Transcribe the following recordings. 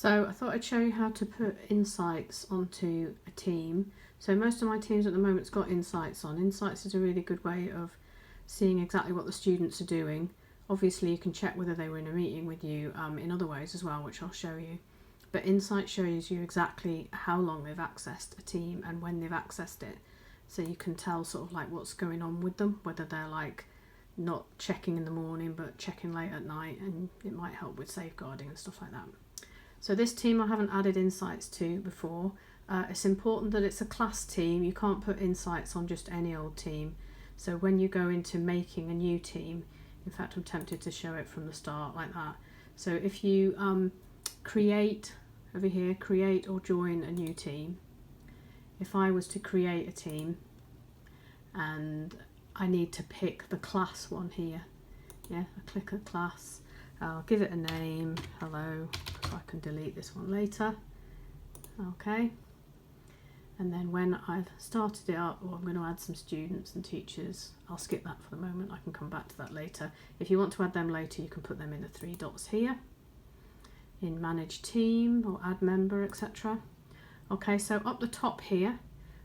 So I thought I'd show you how to put insights onto a team. So most of my teams at the moment's got insights on. Insights is a really good way of seeing exactly what the students are doing. Obviously you can check whether they were in a meeting with you in other ways as well, which I'll show you. But insights shows you exactly how long they've accessed a team and when they've accessed it. So you can tell sort of like what's going on with them, whether they're like not checking in the morning but checking late at night, and it might help with safeguarding and stuff like that. So this team I haven't added insights to before. It's important that it's a class team. You can't put insights on just any old team. So when you go into making a new team, in fact I'm tempted to show it from the start like that. So if you create, over here, create or join a new team. If I was to create a team and I need to pick the class one here, yeah, I click a class. I'll give it a name, hello, so I can delete this one later. Okay, and then when I've started it up, or I'm going to add some students and teachers, I'll skip that for the moment, I can come back to that later. If you want to add them later, you can put them in the three dots here, in manage team or add member, etc. Okay, so up the top here,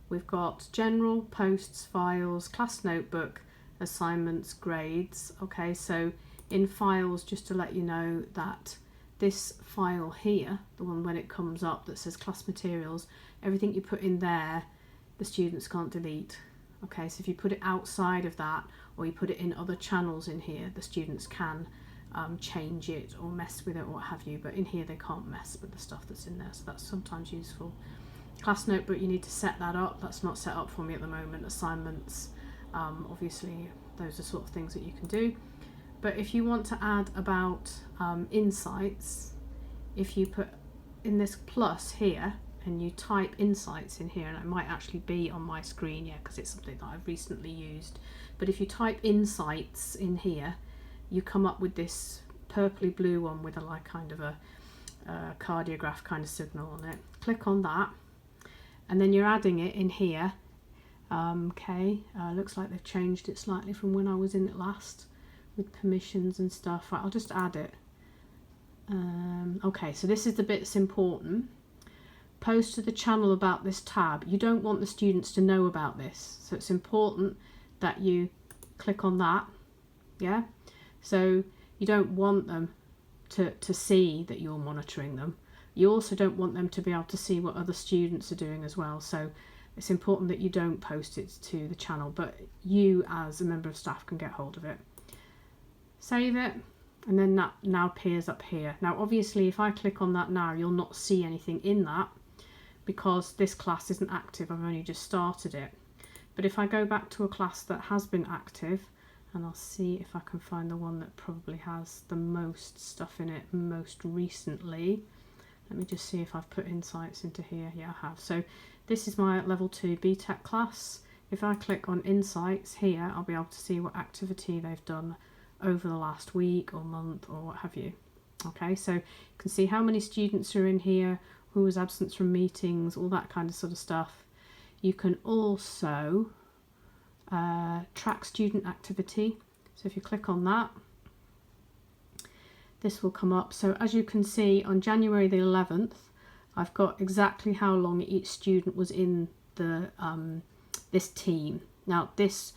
we've got general, posts, files, class notebook, assignments, grades. Okay, so in files, just to let you know that this file here, the one when it comes up that says class materials, everything you put in there, the students can't delete. Okay, so if you put it outside of that, or you put it in other channels in here, the students can change it or mess with it or what have you, but in here they can't mess with the stuff that's in there, so that's sometimes useful. Class notebook, you need to set that up. That's not set up for me at the moment. Assignments, obviously those are sort of things that you can do. But if you want to add about insights, if you put in this plus here and you type insights in here, and it might actually be on my screen, yeah, because it's something that I've recently used, but if you type insights in here, you come up with this purpley blue one with a like kind of a cardiograph kind of signal on it. Click on that, and then you're adding it in here. Okay, looks like they've changed it slightly from when I was in it last with permissions and stuff. Right, I'll just add it. Okay, so this is the bit that's important. Post to the channel about this tab. You don't want the students to know about this, so it's important that you click on that. Yeah, so you don't want them to see that you're monitoring them. You also don't want them to be able to see what other students are doing as well, so it's important that you don't post it to the channel, but you as a member of staff can get hold of it. Save it, and then that now appears up here. Now obviously if I click on that now, you'll not see anything in that because this class isn't active. I've only just started it. But if I go back to a class that has been active, and I'll see if I can find the one that probably has the most stuff in it most recently. Let me just see if I've put insights into here. Yeah, I have. So this is my level 2 BTEC class. If I click on insights here, I'll be able to see what activity they've done over the last week or month or what have you. Okay, so you can see how many students are in here, who was absent from meetings, all that kind of sort of stuff. You can also track student activity. So if you click on that, this will come up. So as you can see, on January the 11th, I've got exactly how long each student was in the this team. Now this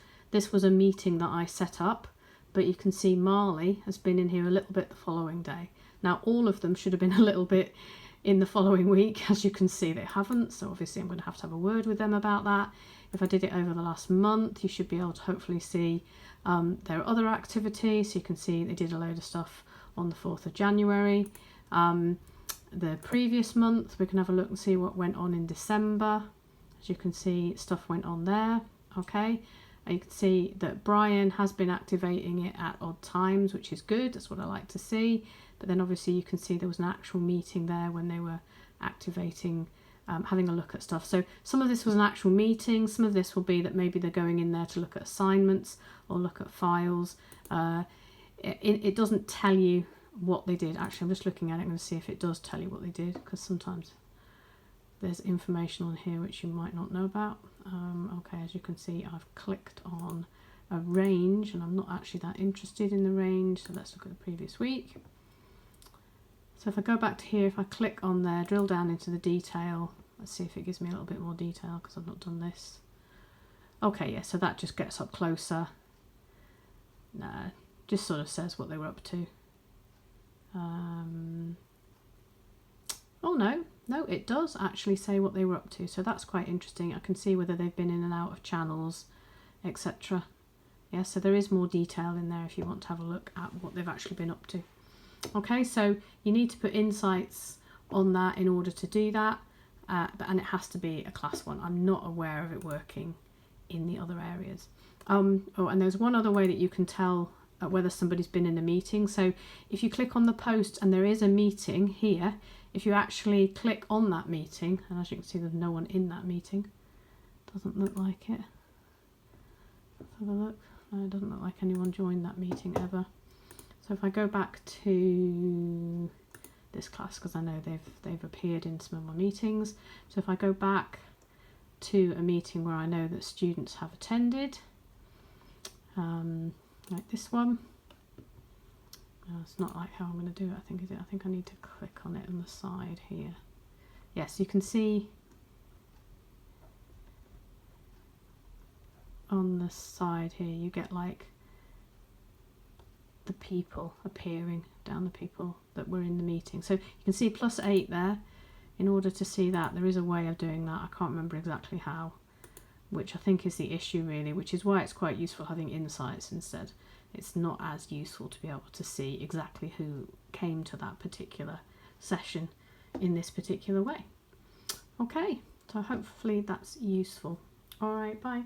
was a meeting that I set up, but you can see Marley has been in here a little bit the following day. Now all of them should have been a little bit in the following week. As you can see, they haven't, so obviously I'm going to have a word with them about that. If I did it over the last month, you should be able to hopefully see their other activities. So you can see they did a load of stuff on the 4th of January. The previous month, we can have a look and see what went on in December. As you can see, stuff went on there. Okay, and you can see that Brian has been activating it at odd times, which is good. That's what I like to see. But then obviously you can see there was an actual meeting there when they were activating, having a look at stuff. So some of this was an actual meeting. Some of this will be that maybe they're going in there to look at assignments or look at files. It doesn't tell you what they did. Actually, I'm just looking at it. I'm going to see if it does tell you what they did, because sometimes there's information on here which you might not know about. Okay, as you can see, I've clicked on a range and I'm not actually that interested in the range, so let's look at the previous week. So if I go back to here, if I click on there, drill down into the detail, let's see if it gives me a little bit more detail because I've not done this. Okay, yeah, so that just gets up closer. Nah, just sort of says what they were up to. Oh no, it does actually say what they were up to, so that's quite interesting. I can see whether they've been in and out of channels, etc. Yeah, so there is more detail in there if you want to have a look at what they've actually been up to. Okay, so you need to put insights on that in order to do that, and it has to be a class 1. I'm not aware of it working in the other areas. Oh, and there's one other way that you can tell whether somebody's been in a meeting. So if you click on the post and there is a meeting here, if you actually click on that meeting, and as you can see there's no one in that meeting, doesn't look like it. Let's have a look. No, it doesn't look like anyone joined that meeting ever. So if I go back to this class, because I know they've appeared in some of my meetings. So if I go back to a meeting where I know that students have attended, like this one. No, it's not like how I'm going to do it. I think I need to click on it on the side here. Yes, you can see on the side here you get like the people appearing down, the people that were in the meeting. So you can see +8 there. In order to see that, there is a way of doing that. I can't remember exactly how, which I think is the issue really, which is why it's quite useful having insights instead. It's not as useful to be able to see exactly who came to that particular session in this particular way. Okay, so hopefully that's useful. All right, bye.